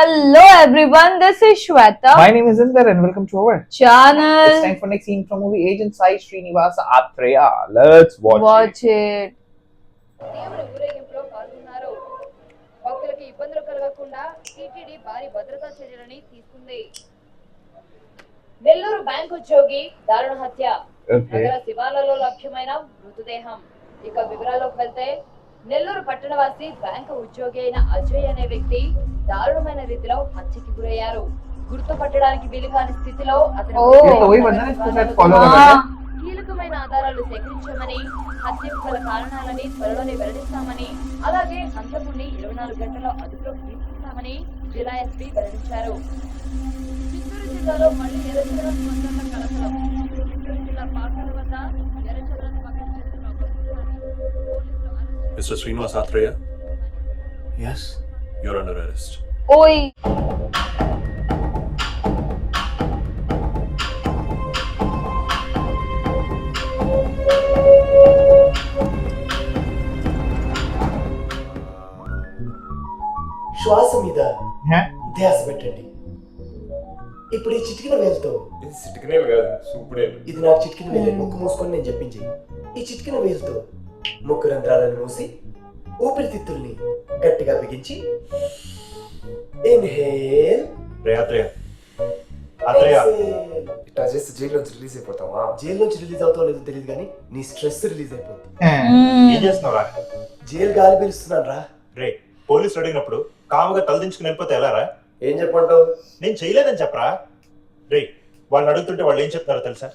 Hello everyone, this is Shweta. My name is Inder and welcome to our Channel. It's time for next scene from movie Agent Sai Srinivasa Athreya. Let's watch it. దేవుని ఊరేగింపులో పాల్గొన్నారు. భక్తులకు ఇబ్బందులు కలగకుండా TTD భారీ భద్రతా చర్యలని తీసుకుంది. నెల్లూరు బ్యాంక్ ఉద్యోగి దారుణ హత్య. నగర శివార్లలో లభ్యమైన మృతదేహం. ఇక వివరాల్లోకి వెళ్తే నెల్లూరు పట్టణవాసి బ్యాంకు ఉద్యోగి అయిన అజయ్ అనే వ్యక్తి దారుణమైన రీతిలో హత్యకి గురయ్యారు. గుర్తుపట్టడానికి వీలుకాని స్థితిలో అతను కీలకమైన ఆధారాలు సేకరించామని, హత్యకు గల కారణాలని త్వరలోనే వెల్లడిస్తామని, అలాగే హంతకుడిని 24 గంటల్లో అదుపులోకి తీసుకుంటామని జిల్లా ఎస్పీ వెల్లడించారు. చిత్తూరు జిల్లాలో మళ్లీ ఎర్రచదనం పొందుతున్న కలకలం. చిత్తూరు జిల్లా పాకాల వద్ద ఎర్రచదనం పక్కన చేస్తున్న Mr. Srinivasa Athreya? Yes. You're under arrest. Oi. శ్వాస మీద ధ్యాస పెట్టండి. ఇప్పుడు ఈ చిటికిన వేలుతో, ఇది చిటికినేవి కాదు, సూపుడేలు. ఇది నాకు చిటికిన వేలు, ముక్కు మూసుకొని నేను చెప్పించి. ఈ చిటికిన వేలుతో ముక్కు రంధ్రాలను మూసి ఊపిరితిత్తుల్ని గట్టిగా బిగించి ఇన్హేల్. ఇట్లా చేస్తే జైలు నుంచి రిలీజ్ అయిపోతావా? జైలు నుంచి రిలీజ్ అవుతావు లేదో తెలియదు కానీ నీ స్ట్రెస్ రిలీజ్ అయిపోతుంది. ఏం చేస్తున్నావురా? జైలు గాలి పీలుస్తున్నాను రా. రే, పోలీసులు అడిగినప్పుడు కాముగా తలదించుకుని వెళ్ళిపోతే ఎలా రా? ఏం చెప్పంటావు? నేను చేయలేదని చెప్పరా? రే, వాళ్ళని అడుగుతుంటే వాళ్ళు ఏం చెప్తున్నారో తెలుసా?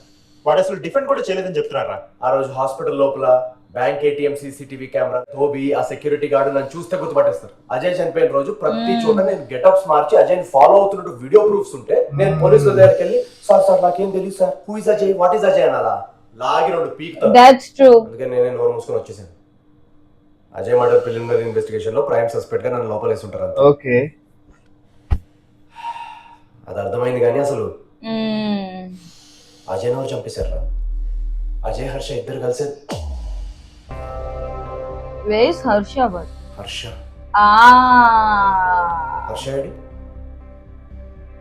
వాడు అసలు డిఫెండ్ కూడా చేయలేదని చెప్తున్నారా? ఆ రోజు హాస్పిటల్ లోపల bank ATM CCTV camera dhobi ఆ సెక్యూరిటీ గార్డు నన్ను చూస్తే గుర్తుపట్టేస్తారు. అజయ్ చనిపోయిన రోజు ప్రతి చోట నేను గెటప్స్ మార్చి అజయ్ ఫాలో అవుతున్నట్టు వీడియో ప్రూఫ్స్ ఉంటే నేను పోలీసుల దగ్గరికి వెళ్ళి సార్ నాకేం తెలియదు sir, who is Ajay, what is Ajay అనాలా? లాగి రెండు పీక్. That's true. అందుకే నేనే నోరు మూసుకొని వచ్చేసాను. అజయ్ మర్డర్ ప్రిలిమినరీ ఇన్వెస్టిగేషన్ లో ప్రైమ్ సస్పెక్ట్ గా నన్ను లోపలేసి ఉంటారు. ఓకే, అది అర్థమైంది కానీ అసలు అజయ్ ఎవరు చంపేశారు? అజయ్ హర్ష ఇద్దరు కలిసి. Where is Harsha? Harsha Ah. Harsha AD?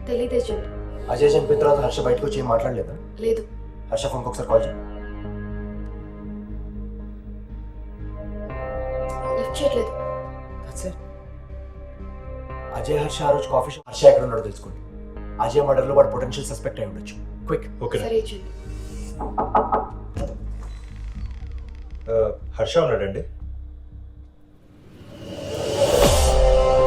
తెలీదే చెప్పు. అజయ్ చనిపోయిన తర్వాత హర్ష బయటకు వచ్చి ఏం మాట్లాడలేదా? లేదు. హర్ష ఫోన్కి ఒకసారి కాల్ చేయి. లిఫ్ట్ చేయట్లేదు. అజయ్ హర్ష ఆ రోజు కాఫీ షాప్. హర్ష ఎక్కడ ఉన్నాడో తెలుసుకోండి. అజయ్ మర్డర్ లో వాడు పొటెన్షియల్ సస్పెక్ట్ అయి ఉండొచ్చు. క్విక్. ఓకే. సరే చేయండి. హర్ష ఉన్నాడండి.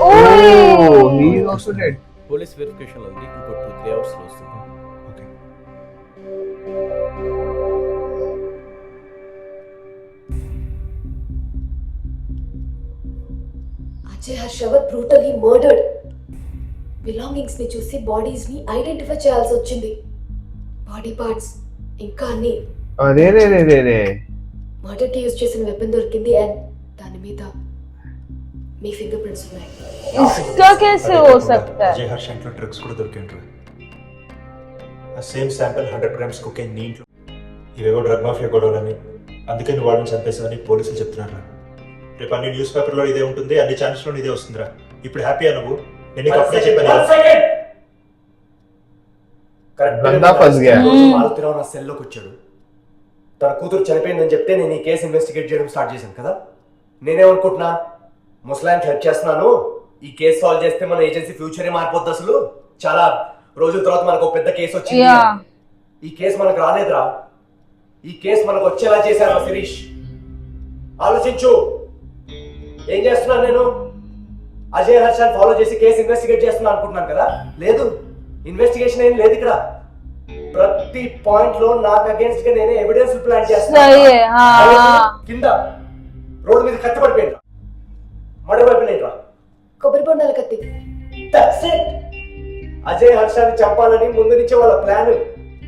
oh, he is also dead. Police verification ఉంది, ఇంకో 2-3 అవర్స్ లో వస్తుంది. ఓకే. అజయ్ హర్ష వర్ బ్రూటల్లీ మర్డర్డ్. బిలాంగింగ్స్ ని చూసి బాడీస్ ని ఐడెంటిఫై చేయాల్సి వచ్చింది. బాడీ పార్ట్స్ ఇంకా అన్ని. అరే రే రే రే రే. మర్డర్ కి యూజ్ చేసిన వెపన్ దొరికింది అండ్ దాని మీద మీ ఫింగర్ ప్రింట్స్ ఉన్నాయి. इसका कैसे हो सकता है? అజయ్ హర్ష ఇంట్లో డ్రగ్స్ కూడా దొరికిండ్రు. ఆ సేమ్ శాంపిల్ 100 grams కొకైన్ నీ ఇంట్లో. ఇవేవో డ్రగ్ మాఫియా గొడవలని, అందుకని వాళ్ళని చంపేసామని పోలీసులు చెప్తున్నారు. రేపు అన్ని న్యూస్ పేపర్లో ఇదే ఉంటుంది, అన్ని ఛానల్స్లో ఇదే వస్తుందిరా. ఇప్పుడు హ్యాపీయా నువ్వు? నేను అప్పుడే చెప్పాను. మారుతిరావు నా సెల్లోకి వచ్చాడు. తన కూతురు చనిపోయిందని చెప్తే నేను ఈ కేసు ఇన్వెస్టిగేట్ చేయడం స్టార్ట్ చేశాను కదా. నేనేమనుకుంటున్నా, ముసలాయన్కి హెల్ప్ చేస్తున్నాను, ఈ కేసు సాల్వ్ చేస్తే మన ఏజెన్సీ ఫ్యూచరే మారిపోద్ది. అసలు చాలా రోజుల తర్వాత మనకు ఒక పెద్ద కేసు వచ్చింది. ఈ కేసు మనకు రాలేదురా, ఈ కేసు మనకు వచ్చేలా చేశారు శిరీష్. ఆలోచించు, ఏం చేస్తున్నాను నేను? అజయ్ హర్షాన్ని ఫాలో చేసి కేసు ఇన్వెస్టిగేట్ చేస్తున్నా అనుకుంటున్నాను కదా. లేదు, ఇన్వెస్టిగేషన్ ఏం లేదు ఇక్కడ. ప్రతి పాయింట్ లో నాకు అగేన్స్ట్ గా నేనే ఎవిడెన్స్ ప్లాన్ చేస్తున్నాను. కింద రోడ్డు మీద కత్తి పడిపోయింది, మర్డర్ అయిపోయినట్రా. కొబ్బరి బొండాల కత్తి. That's it. అజయ్ హర్షాన్ని చంపాలని ముందు నుంచే వాళ్ళ ప్లాన్.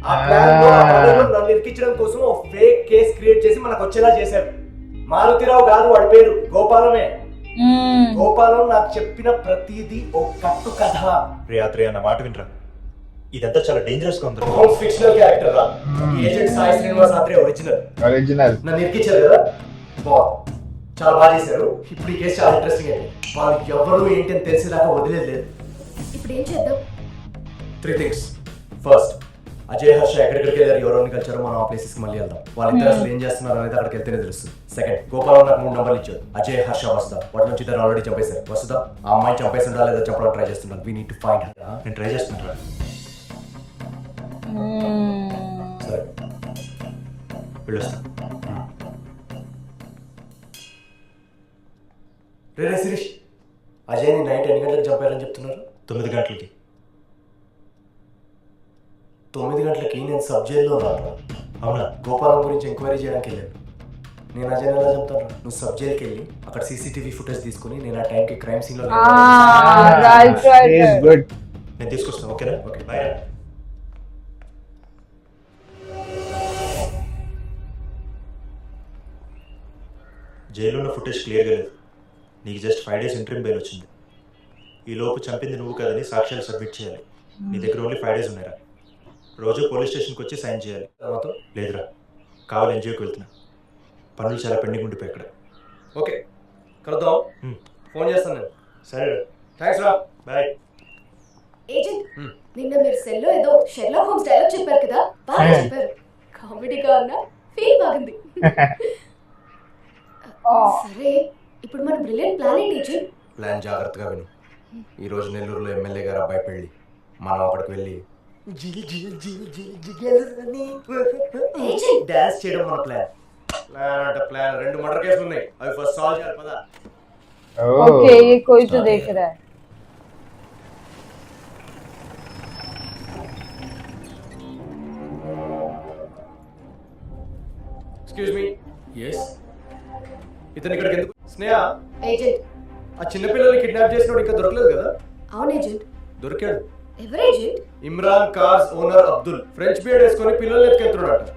ఆ ప్లాన్ లో నన్ను ఇరికించడం కోసం ఒక ఫేక్ కేస్ క్రియేట్ చేసి మనకు వచ్చేలా చేశారు. మారుతిరావు కాదు వాడి పేరు, గోపాలమే. గోపాలం నాకు చెప్పిన ప్రతిదీ ఒక కట్టు కథ. రే అన్న మాట వినరా, ఇదంతా చాలా డేంజరస్ గా ఉంది. ఫిక్షనల్ క్యారెక్టర్ రా. Agent Sai Srinivas Athreya original. నన్ను ఇరికించారు కదా, చాలా బాగా చేశారు. ఇప్పుడు ఈ కేసు చాలా ఇంట్రెస్టింగ్ అయింది. వాళ్ళు ఎవరు ఏంటి అని తెలిసేదాకా వదిలేదు. ఇప్పుడు ఏం చేద్దాం? 3 things. ఫస్ట్, అజయ్ హర్ష ఎక్కడికి వెళ్ళారు, ఎవరెవరిని కలిచారో మనం ఆ ప్లేసెస్కి మళ్ళీ వెళ్దాం. వాళ్ళిద్దరు అసలు ఏం చేస్తున్నారు అనేది అక్కడికి వెళ్తేనే తెలుస్తుంది. సెకండ్, గోపాల్ నాకు 3 నంబర్లు ఇచ్చాడు. అజయ్ హర్ష వసుదా, వాటి నుంచి ఇద్దరు ఆల్రెడీ చంపేశారు. వసుదా ఆ అమ్మాయిని చంపేస్తుందా లేదా చెప్పడం ట్రై చేస్తున్నాను. We need to find her. నేను ట్రై చేస్తున్నాను. సరే వెళ్ళొస్తాను. రే శిరీష్, అజయ్ని నైట్ ఎన్ని గంటలకు చంపారని చెప్తున్నారు? 9 గంటలకి. 9 గంటలకి నేను సబ్ జైల్లో ఉన్నాను. అవునా? గోపాలం గురించి ఎంక్వైరీ చేయడానికి వెళ్ళాను. నేను అజయ్ ఎలా చెప్తాను? నువ్వు సబ్ జైలుకి వెళ్ళి అక్కడ సీసీటీవీ ఫుటేజ్ తీసుకుని నేను ఆ టైంకి క్రైమ్ సీన్లో రైట్ Is good. నేను తీసుకొస్తాను. ఓకేనా? Okay bye. జైల్లో ఉన్న ఫుటేజ్ క్లియర్గా లేదు. నీకు జస్ట్ 5 days ఇంటర్వ్యూ బెయిల్ వచ్చింది. ఈ లోపు చంపింది నువ్వు కదని సాక్ష్యాలు సబ్మిట్ చేయాలి. నీ దగ్గర ఓన్లీ 5 days ఉన్నాయిరా. రోజు పోలీస్ స్టేషన్కి వచ్చి సైన్ చేయాలి. లేదురా, కావాలి ఎన్జిఓకి వెళ్తున్నా. పనులు చాలా పెండింగ్ ఉండిపోయి అక్కడ. ఓకే కలుద్దాం. ఫోన్ చేస్తాను నేను. సరే, థ్యాంక్స్ రా. బాయ్. ఏజెంట్, నిన్న మీరు సెల్లో ఏదో షెర్లాక్ హోమ్స్ డైలాగ్ చెప్పారు కదా, బాగా చెప్పారు. కామెడీగా ఉన్నా, ఫీల్ బాగుంది. సరే, ఇప్పుడు మన బ్రిలియంట్ ప్లాన్ ఏంటి ఏజెంట్? ప్లాన్ జాగ్రత్తగా విను. ఈరోజు నెల్లూరులో ఎమ్మెల్యే గారు అబ్బాయి పెళ్ళి. మనం అక్కడికి వెళ్ళి డాన్స్ చేయడం మన ప్లాన్. ప్లాన్ అంటే ప్లాన్. 2 మర్డర్ కేసులు ఉన్నాయి, అవి ఫస్ట్ సాల్వ్ చేయాలి. పదా. ओके ये कोई तो देख रहा है. Excuse me. ఎస్. ఇతను ఇక్కడికి ఎందుకు? స్నేహ, ఏజెంట్. ఆ చిన్నపిల్లల్ని కిడ్నాప్ చేసినోడు ఇంకా దొరకలేదు కదా? అవును ఏజెంట్. దొరికాడు. ఎవరు agent? Imran cars owner Abdul. French beard వేసుకొని పిల్లల్ని ఎత్తుకెళ్తున్నాడట.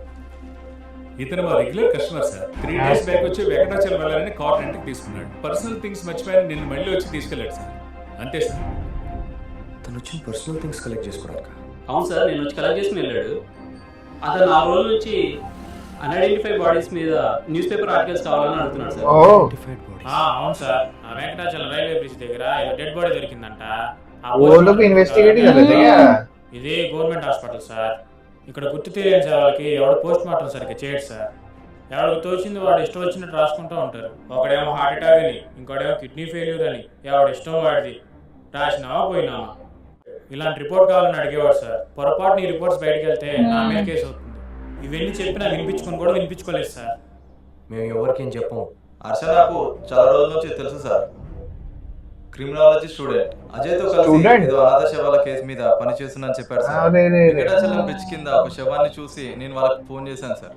ఇతను మా regular customer sir. 3 days back వచ్చి వెంకటాచలం వెళ్ళాలని కార్ రెంట్కి తీసుకున్నాడు. పర్సనల్ థింగ్స్ మర్చిపోయాను, నిన్ను మళ్ళీ వచ్చి తీసుకెళ్ళాడు సార్. అంతే సార్. తను వచ్చి పర్సనల్ థింగ్స్ కలెక్ట్ చేసుకోవడానికి? అవును సార్, నేను వచ్చి కలెక్ట్ చేసుకుని వెళ్ళాడు. అతను 4 రోజుల నుంచి అన్ఐడెంటిఫైడ్ బాడీస్ మీద న్యూస్ పేపర్ ఆర్టికల్స్ కావాలని అడుగుతున్నాడు సార్. అవును సార్, ఆ వెంకటాచలం రైల్వే బ్రిడ్జ్ దగ్గర డెడ్ బాడీ దొరికిందంట. वो लोग इन्वेस्टिगेट कर रहे थे क्या? ఇది గవర్నమెంట్ హాస్పిటల్ సార్. ఇక్కడ గుర్తు తెలియని వాళ్ళకి ఎవడు పోస్ట్ మార్టం సరిగ్గా చేయడు సార్. ఎవరికి తోచింది వాడు ఇష్టం వచ్చినట్టు రాసుకుంటూ ఉంటారు. ఒకడేమో హార్ట్ అటాక్ అని, ఇంకోడేమో కిడ్నీ ఫెయిల్యూర్ అని. ఎవడు ఇష్టం వాడిది రాసినావా పోయినావా. ఇలాంటి రిపోర్ట్ కావాలని అడిగేవాడు సార్. పొరపాటున ఈ రిపోర్ట్స్ బయటకు వెళ్తే నా మీద కేసు అవుతుంది. ఇవన్నీ చెప్పినా వినిపించుకొని కూడా వినిపించుకోలేదు సార్. మేము ఎవరికేం చెప్పము. హర్ష నాకు చాలా రోజుల నుంచి తెలుసు సార్. Criminology student. అజయ్తో కలిసి ఏదో అనాథ శవాల కేసు మీద పని చేస్తున్నానని చెప్పాడు సార్. వెంకటాచలం బ్రిడ్జ్ కింద ఒక శవాన్ని చూసి నేను వాళ్ళకి ఫోన్ చేశాను సార్.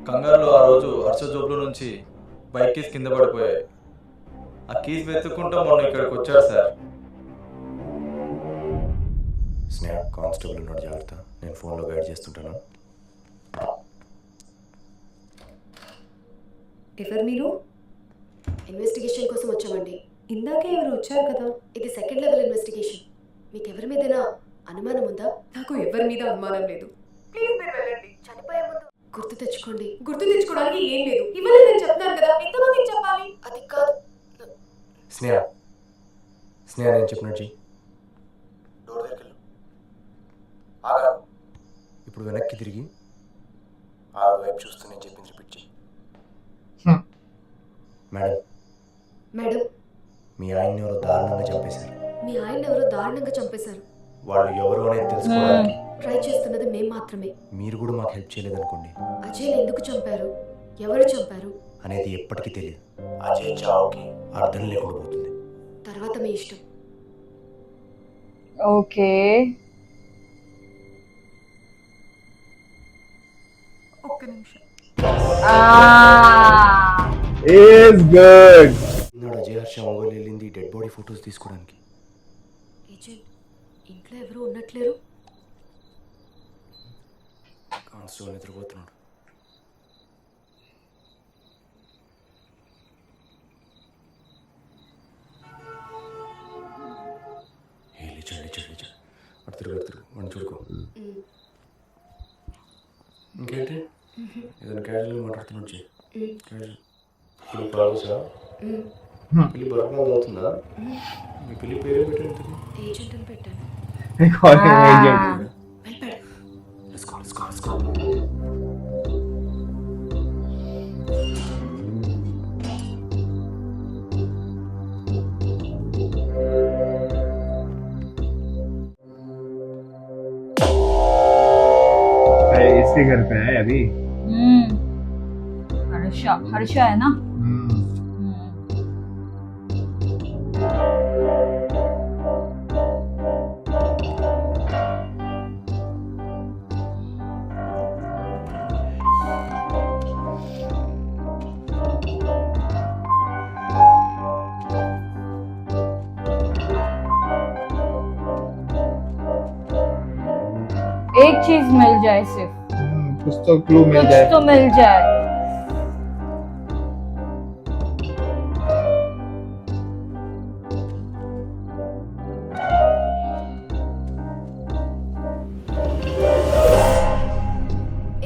కంగారులో ఆ రోజు హర్ష జోబులో నుంచి బైక్ కీస్ కింద పడిపోయాయి. ఆ కీస్ వెతుక్కుంటూ మొన్న ఇక్కడికి వచ్చాడు సార్. స్నేహ, కానిస్టేబుల్ ఉన్నాడు, జాగ్రత్త. నేను ఫోన్లో గైడ్ చేస్తుంటాను. ఎవరు మీరు? ఇన్వెస్టిగేషన్ కోసం వచ్చామండి. ఇందాకే ఎవరు వచ్చారు కదా? ఇది 2nd లెవెల్ ఇన్వెస్టిగేషన్. మీకు ఎవరి మీదైనా అనుమానం ఉందా? నాకు ఎవరి మీద అనుమానం లేదు. ప్లీజ్ మీరు వెళ్ళండి. చనిపోయే ముందు గుర్తు తెచ్చుకోండి. గుర్తు తెచ్చుకోవడానికి ఏం లేదు. ఇవన్నీ నేను చెప్తాను కదా, ఎంతమందికి చెప్పాలి? అది కాదు. స్నేహ, స్నేహ నేను చెప్పినట్టు డోర్ దగ్గరికి వెళ్ళు. ఆగా. ఇప్పుడు వెనక్కి తిరిగి ఆవిడ వైపు చూస్తూ నేను చెప్పింది రిపీట్ చేయి. మేడం. మేడం, మీ ఆయన్ని ఎవరో దారుణంగా చంపేశారు. మీ ఆయన ఎవరో దారుణంగా చంపేశారు. వాళ్ళు ఎవరు అనేది తెలుసుకోవడానికి ట్రై చేస్తున్నది మేము మాత్రమే. మీరు కూడా మాకు హెల్ప్ చేయలేదనుకోండి. అజయ్ని ఎందుకు చంపారు, ఎవరు చంపారు అనేది ఎప్పటికీ తెలియదు. అజయ్ చావుకి అర్థం లేకుండా పోతుంది. తర్వాత మీ ఇష్టం. ఓకే. ఒక్క నిమిషం. Is good. నాడు అజయ్ హర్ష ఒంగోలు వెళ్ళింది డెడ్ బాడీ ఫొటోస్ తీసుకోవడానికి. ఏజెంట్, ఇంట్లో ఎవరు ఉన్నట్లేరు. కానిస్టేబుల్ నిద్రపోతున్నాడు. లేచాడు. అటు తిరుగు వాడిని చూడుకో. ఇంకేంటి ఏదైనా క్యాజువల్ మాట్లాడుతున్నాడు. క్యాజువల్ పెళ్లి ప్రాసెసా? పెళ్లి బరకం అవుతుందా? మీ పిల్లి పేరు పెట్టారు ఏజెంట్ అని పెట్టాను. Calling agent. వెళ్ళిపోయాడు. Let's go. इसके घर पे है अभी. हर्षा है ना. एक चीज मिल जाए सिर्फ, कुछ तो क्लू मिल कुछ जाए. तो मिल जाए.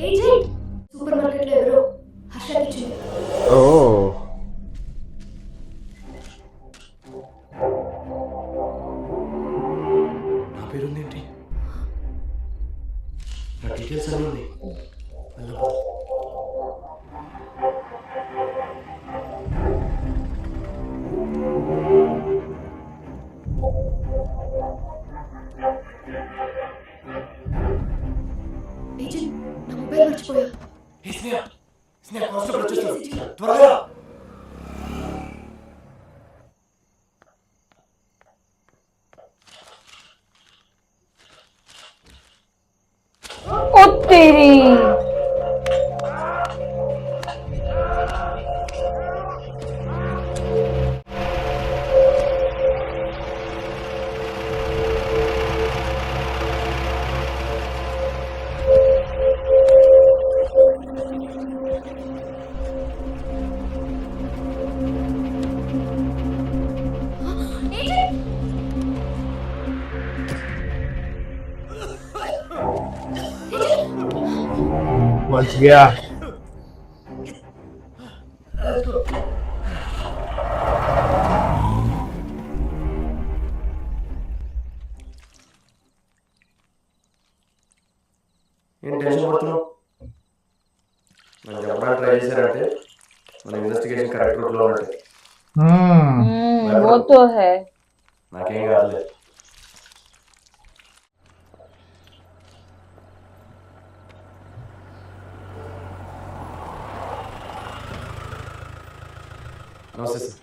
ఏజెంట్ సూపర్ మార్కెట్లో ఎవరో హర్షకి ఇచ్చింది. Oh. నా పేరుంది ఏంటి? నా డీటెయిల్స్ అన్నీ ఉన్నాయి. ఏజెంట్ నా మొబైల్ మర్చిపోయా. స్నేహ కానిస్టేబుల్ వచ్చేస్తాడు, త్వరగా. ओ तेरी. बच गया. ఏం టెన్షన్ పడుతున్నావు? మనం చెప్పడానికి ట్రై చేశారంటే మన ఇన్వెస్టిగేషన్ కరెక్ట్ రూట్లో ఉన్నట్టే. वो तो है. నాకేం కాదులే. నమస్తే సార్.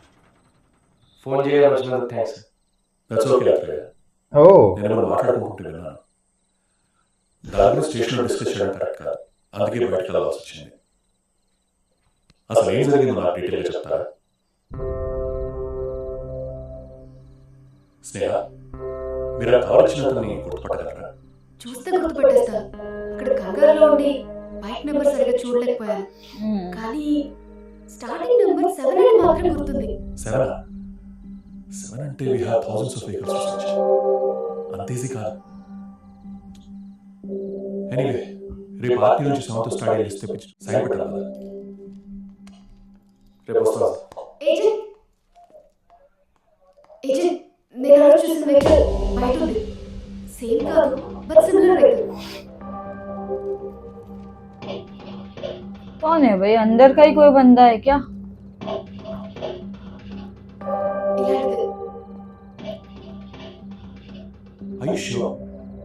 ఫోన్ చేయాలి వచ్చినందుకు thanks. That's okay Atreya. Oh. నేను మనం మాట్లాడుకుంటూ విన్నాను. దాని స్టేషన్లో డిస్కస్ చేయడం కరెక్ట్ కాదు, అందుకే బయటకు వెళ్ళాల్సి వచ్చింది. అసలు ఏం జరిగిందో నాకు డీటెయిల్గా చెప్తారా? స్నేహ, మీరు ఆ కవర్ ఇచ్చిన అతన్ని గుర్తుపట్టగలరా? చూస్తే గుర్తుపట్టేస్తాను. అక్కడ కంగారులో ఉండి బైక్ నెంబర్ సరిగా చూడలేకపోయాను. కానీ స్టార్టింగ్ నెంబర్ 7 అని మాత్రం గుర్తుంది. 7 అంటే we have thousands of vehicles to search. అంత ఈజీ కాదు. ఎనీవే, రేపు పార్టీ నుంచి 7th స్టార్ట్ లిస్ట్ తెప్పించి సైన్ పెట్టాలి కదా. రేపు వస్తాను. ఏజెంట్ నేను ఆ రోజు చూసిన వెహికల్ బయట ఉంది. సేమ్ కాదు బట్ సిమిలర్ వెహికల్. कौन है भाई? अंदर का ही कोई बंदा है क्या? ఇలాంటిది. Are you sure?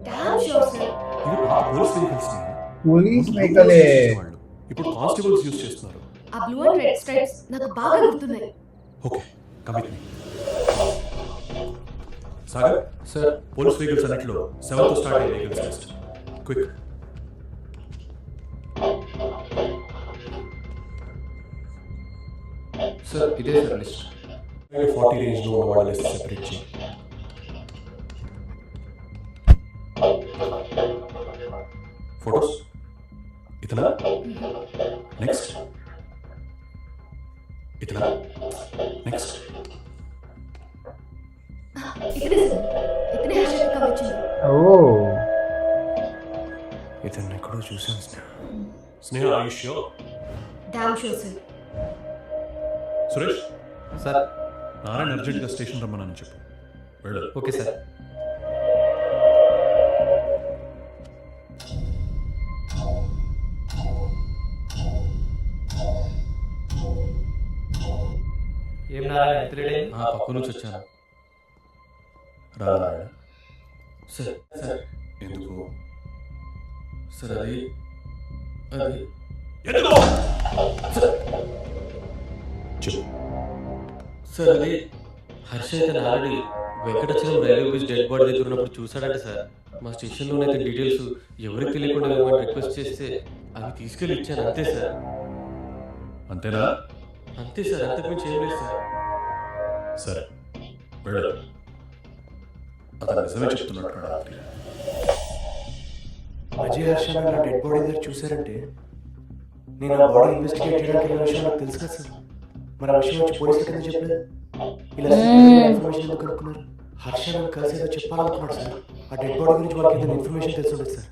Damn sure sir. ఇది పాత పోలీస్ వెహికల్స్ ని. पुलिस వెహికల్ ఏ. ఇప్పుడు కానిస్టేబుల్స్ యూజ్ చేస్తున్నారు. ఆ బ్లూ అండ్ రెడ్ స్ట్రైప్స్ నాకు బాగా గుర్తున్నాయి. Okay, come with me. Sagar sir, police vehicles అన్నిట్లో 7th స్టార్ట్ అయ్యే వెహికల్స్ లిస్ట్. క్విక్. సార్ ఇదే సార్ లిస్ట్. 40 రేంజ్ లో వాళ్ళ లిస్ట్ సెపరేట్ చేయి. ఫోటోస్ ఇతనా? నెక్స్ట్ ఇతనా? నెక్స్ట్ ఇతనే సార్. ఇతనే హర్షకి కవర్ ఇచ్చింది. Oh. ఇతన్ని ఎక్కడో చూశాను స్నేహ. స్నేహ, are you sure? Damn sure sir. Suresh sir Narayana అర్జెంట్గా స్టేషన్ రమ్మనని చెప్పు. వెళ్ళు. Okay sir. ఏం నారాయణ ఎంత లేట్ అయింది? పక్క నుంచి వచ్చాను. రానారాయణ. సార్ సార్ ఎందుకు సార్ అది ఎందుకు చెప్పు. సార్ అది హర్ష అయితే already Venkatachalam railway bridge dead body దగ్గర ఉన్నప్పుడు చూసాడంటే సార్. మా స్టేషన్లోనే అయితే డీటెయిల్స్ ఎవరికి తెలియకుండా ఏమైనా రిక్వెస్ట్ చేస్తే అవి తీసుకెళ్ళి ఇచ్చాను అంతే సార్. అంతేనా? అంతే సార్, అంతకుమించి ఏం లేదు సార్. సరే వెళ్ళు. అతను నిజమే చెప్తున్నట్టు రాత్రి. అజయ్ హర్ష నా డెడ్ బాడీ దగ్గర చూసారంటే నేను ఆ బాడీ ఇన్వెస్టిగేట్ చేయడానికి వెళ్ళిన విషయం నాకు తెలుసు కదా సార్. మరి ఆ విషయం వచ్చి పోలీసులు కింద చెప్పలేదు. ఇలా ఇన్ఫర్మేషన్ ఎందుకు కనుక్కున్నారు? హర్ష నన్ను కలిసి ఏదో చెప్పాలనుకున్నాడు సార్. ఆ డెడ్ బాడీ గురించి వాళ్ళకి ఏదైనా ఇన్ఫర్మేషన్ తెలిసి ఉండదు సార్.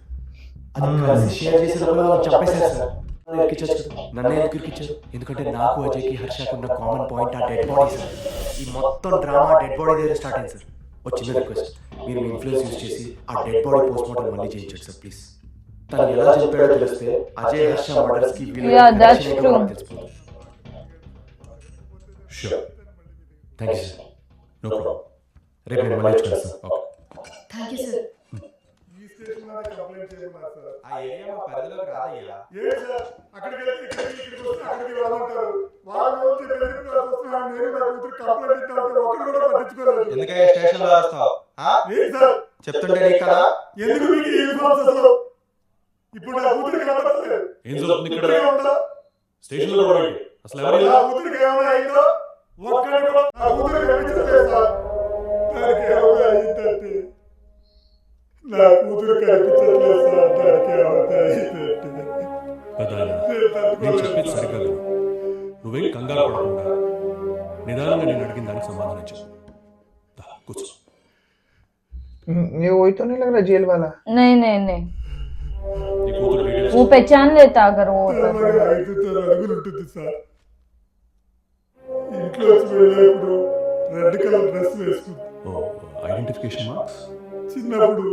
అది కలిసి షేర్ చేసేటప్పుడు వాళ్ళు చంపేశారు సార్. ఇరికించచ్చు కదా, నన్ను ఎందుకు ఇరికించారు? ఎందుకంటే నాకు అజయ్కి హర్షకు ఉన్న కామన్ పాయింట్ ఆ డెడ్ బాడీ సార్. ఈ మొత్తం డ్రామా డెడ్ బాడీ దగ్గర స్టార్ట్ అయింది సార్. ఒక చిన్న రిక్వెస్ట్, మీరు మీ ఇన్ఫ్లుయెన్స్ యూజ్ చేసి ఆ డెడ్ బాడీ పోస్ట్ మార్టం మళ్ళీ చేయించండి సార్ ప్లీజ్. తను ఎలా చెప్పాడో తెలిస్తే అజయ్ హర్ష మర్డర్స్ కి తెలిసిపోతుంది. Sure. Thank you sir. No problem. రేపు నేను మళ్ళీ కలుస్తాను. ఓకే. Thank you sir. ఆ ఏరియా మా పరిధిలోకి రాదయ్యా. ఎందుకయ్యా స్టేషన్ లో రాస్తావు? చెప్తుంటే నీకు కదా. ఏం జరుగుతుంది ఇక్కడ? స్టేషన్ లో కూడా అసలు ఎవరు నా కూతురు కనిపించట్లేదు సార్. నేను చెప్పేది సరిగ్గా విను. నువ్వేం కంగారు పడకుండా నిదానంగా నేను అడిగిన దానికి సమాధానం చెప్పు. కూర్చో. ये वही तो नहीं लग रहा जेल वाला? नहीं नहीं नहीं, నీ కూతురు డీటెయిల్స్ वो पहचान लेता अगर वो होता तो। 5 అడుగులు ఉంటుంది సార్. ఇంట్లో వెళ్ళేప్పుడు రెడ్ కలర్ డ్రెస్ వేసుకుంది. ఐడెంటిఫికేషన్ మార్క్స్ చిన్నప్పుడు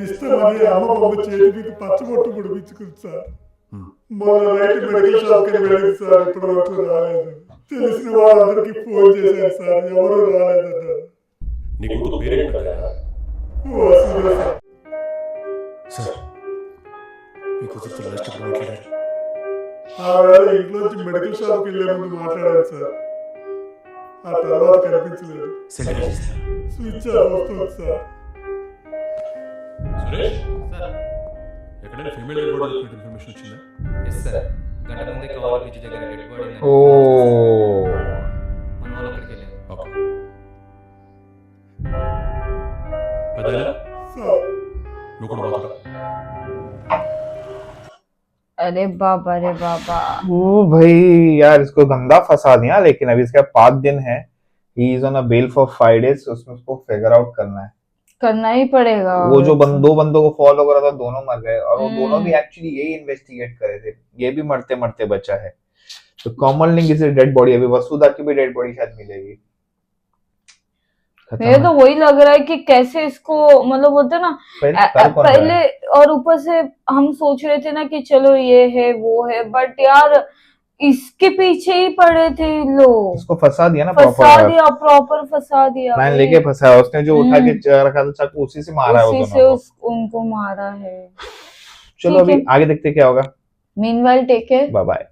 ఇష్టమని అమ్మ బొమ్మ చేతి మీద పచ్చబొట్టు పొడిపించుకుంది సార్. మొన్న నైట్ మెడికల్ షాప్ కి వెళ్ళింది సార్. ఇప్పటి వరకు రాలేదు. తెలిసిన వాళ్ళందరికీ ఫోన్ చేశాను సార్, ఎవరు రాలేదన్నారు. నీ కూతురు పేరేంటా? సార్ మీ కూతురుతో లాస్ట్ ఎప్పుడు మాట్లాడారు? ఆ వేళ ఇంట్లోంచి మెడికల్ షాప్ కి వెళ్ళే ముందు మాట్లాడాను సార్. ఆ తర్వాత కనిపించలేదు. స్విచ్ ఆఫ్ అవుతుంది సార్. సురేష్ ఎక్కడైనా ఫీమేల్ డెడ్ బాడీ ఇన్ఫర్మేషన్ వచ్చిందా? ఎస్ సార్, గంట ముందే కవర్ బీచ్ దగ్గర డెడ్ బాడీ ఓ మన వాళ్ళు అక్కడికి వెళ్ళారు. ఓకే. పెద్దయ్య నువ్వు కూడా మాట్లాడు. अरे बाबा रे बाबा। ओ भाई यार, इसको गंदा फंसा दिया। लेकिन अभी इसका 5 दिन है, he is on a bail for 5 days। उसमें उसको फिगर आउट करना है, करना ही पड़ेगा। वो जो दो बंदों को फॉलो कर रहा था, दोनों मर गए और वो दोनों भी एक्चुअली यही इन्वेस्टिगेट करे थे। ये भी मरते मरते बचा है। तो common link is dead body. अभी वसुधा की भी डेड बॉडी शायद मिलेगी। मुझे तो वही लग रहा है कि कैसे इसको, मतलब होता ना पहले, और ऊपर से हम सोच रहे थे ना कि चलो ये है वो है, बट यार इसके पीछे ही पड़े थे लोग। उसको फंसा दिया ना, प्रॉपर फंसा दिया। प्लान लेके फंसाया उसने। जो उठा के रखा था चाकू, उसी से मारा है, उसी से उनको मारा है। चलो अभी आगे देखते क्या होगा। Meanwhile take care, bye bye.